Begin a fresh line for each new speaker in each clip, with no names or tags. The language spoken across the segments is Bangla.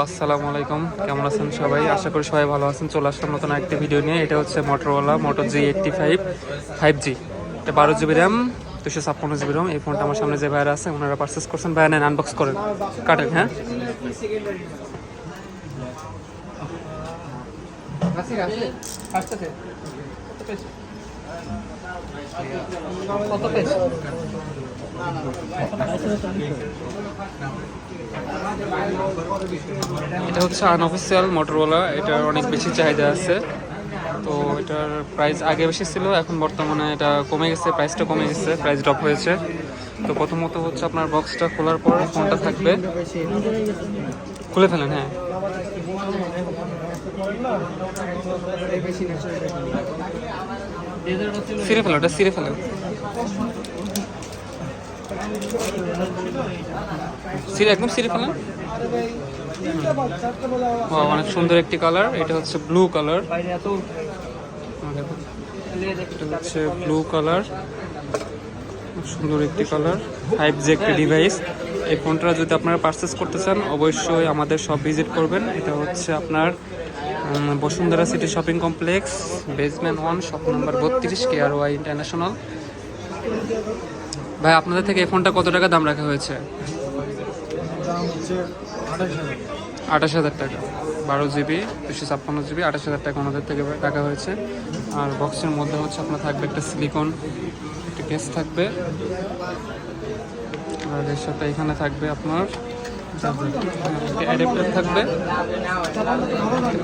আসসালামু আলাইকুম, কেমন আছেন সবাই? আশা করি সবাই ভালো আছেন। চলে আসলাম নতুন একটি ভিডিও নিয়ে। এটা হচ্ছে মোটরোলা মোটো G85 5G। এটা 12 GB র্যাম, 256 GB রোম। এই ফোনটা আমার সামনে যে ভাইরা আছে ওনারা পারচেস করছেন। ভাইয়া নেন, আনবক্স করেন, কাটেন। হ্যাঁ, এটা হচ্ছে আনঅফিসিয়াল মোটরোলা। এটার অনেক বেশি চাহিদা আছে। তো এটার প্রাইস আগে বেশি ছিল, এখন বর্তমানে এটা কমে গেছে, প্রাইসটা কমে গেছে, প্রাইস ড্রপ হয়েছে। তো প্রথমত হচ্ছে আপনার বক্সটা খোলার পর ফোনটা থাকবে। খুলে ফেলেন। হ্যাঁ, সিরে ফেলেন, ওটা সিরে ফেলেন, সিরে একদম সিরে ফেলেন। অনেক সুন্দর একটি কালার। এটা হচ্ছে ব্লু কালার। এটা হচ্ছে ব্লু কালার, সুন্দর একটি কালার। 5G একটি ডিভাইস। এই ফোনটা যদি আপনারা পারচেস করতে চান অবশ্যই আমাদের শপ ভিজিট করবেন। এটা হচ্ছে আপনার Bashundhara city shopping complex, basement 1, shop number 32, KRY international. ভাই, আপনাদের থেকে এই ফোনটা কত টাকা দাম রাখা হয়েছে? 28,000 টাকা। 12 GB, 256 GB, 28,000 টাকা ওনাদের থেকে টাকা হয়েছে। আর বক্সের মধ্যে হচ্ছে আপনার থাকবে একটা সিলিকন একটা কেস থাকবে, আর এর সাথে এখানে থাকবে আপনার অ্যাডাপ্টার থাকবে,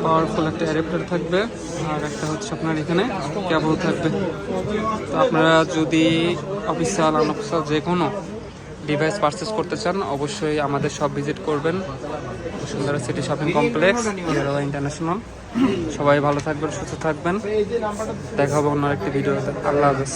পাওয়ারফুল একটা অ্যাডাপ্টার থাকবে, আর একটা হচ্ছে আপনার এখানে কেবল থাকবে। তো আপনারা যদি অফিসিয়াল আনঅফিসিয়াল যে কোনো ডিভাইস পারচেস করতে চান অবশ্যই আমাদের শপ ভিজিট করবেন, Bashundhara city shopping complex, KRY international. সবাই ভালো থাকবেন, সুস্থ থাকবেন। দেখা হবে অন্য একটি ভিডিওতে। আল্লাহ হাফেজ।